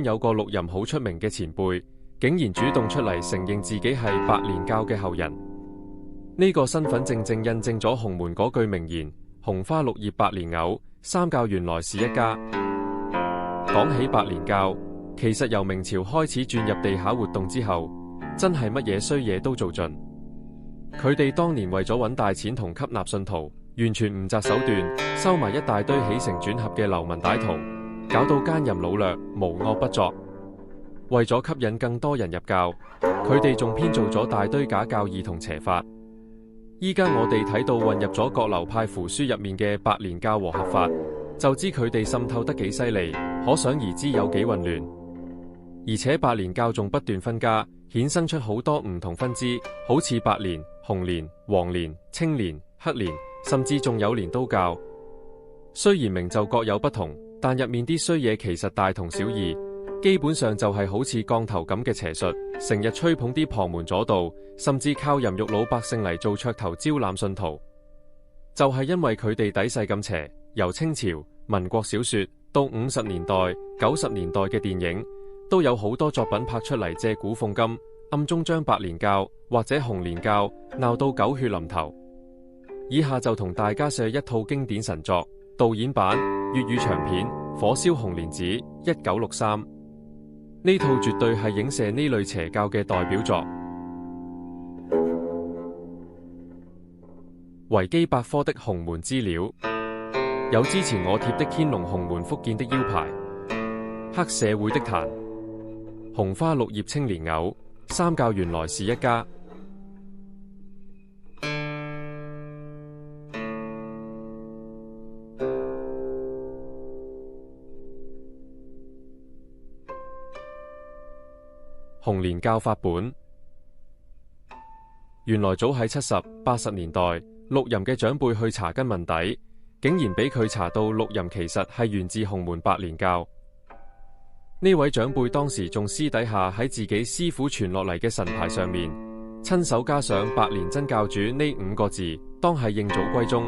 有個陸任好出名嘅前輩，竟然主動出嚟承認自己係白蓮教嘅後人。呢個身份正正印證咗洪門嗰句名言：紅花綠葉白蓮藕，三教原來是一家。講起白蓮教，其實由明朝開始轉入地下活動之後，真係乜嘢衰嘢都做盡。佢哋當年為咗揾大錢同吸納信徒，完全唔擇手段，收埋一大堆起承轉合嘅流民歹徒，搞到奸淫擄掠，無惡不作。為咗吸引更多人入教，佢哋仲編造咗大堆假教義同邪法。依家我哋睇到混入咗各流派符書入面嘅白蓮教和合法，就知佢哋滲透得幾犀利，可想而知有幾混亂。而且白蓮教仲不斷分家，衍生出好多唔同分支，好似白蓮、紅蓮、黃蓮、青蓮、黑蓮，甚至仲有鐮刀教。雖然名就各有不同，但入面啲衰嘢其實大同小異，基本上就係好似降頭咁嘅邪術，成日吹捧啲旁門左道，甚至靠淫辱老百姓嚟做噱頭招攬信徒。就係因為佢哋底勢咁邪，由清朝、民國小說到50年代、90年代嘅電影，都有好多作品拍出嚟借古諷今，暗中將白蓮教或者紅蓮教鬧到狗血淋頭。以下就同大家寫一套經典神作，導演版粵語長片《火燒紅蓮寺》1963。呢套絕對係影射呢類邪教嘅代表作。維基百科的洪門資料有之前我貼的天龍洪門福建的腰牌、黑社會的壇、紅花綠葉青蓮藕，三教原來是一家。紅蓮教法本，原來早喺70、80年代，陸任嘅長輩去查根問底，竟然俾佢查到陸任其實係源自洪門白蓮教。呢位長輩當時仲私底下喺自己師傅傳落嚟嘅神牌上面，親手加上白蓮真教主呢5個字，當係認祖歸宗。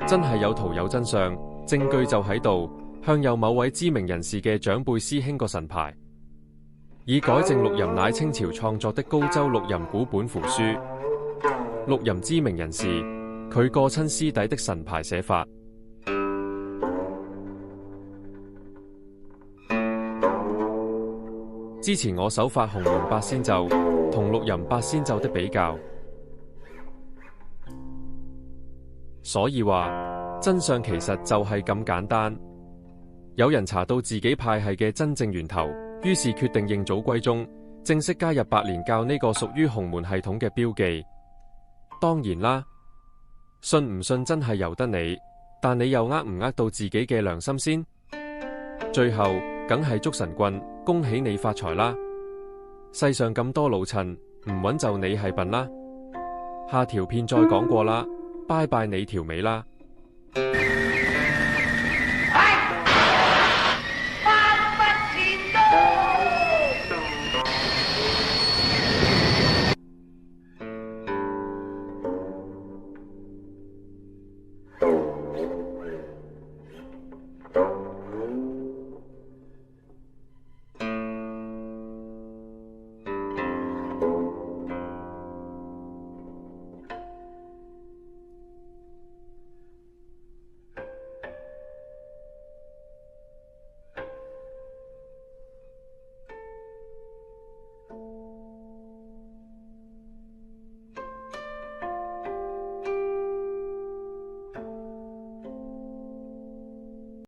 真係有圖有真相，證據就喺度，向有某位知名人士嘅長輩師兄個神牌。以改正陸任乃清朝創作的高州陸任古本符書，陸任知名人士，佢個親師弟的神牌寫法。之前我首發洪門八仙咒同陸任八仙咒的比較，所以話真相其實就係咁簡單。有人查到自己派系嘅真正源頭，於是決定認祖歸宗，正式加入白蓮教呢個屬於洪門系統嘅標記。當然啦，信唔信真係由得你，但你又呃唔呃到自己嘅良心先？最後梗係捉神棍，恭喜你發財啦！世上咁多老襯，唔穩就你係笨啦。下條片再講過啦，拜拜你條尾啦。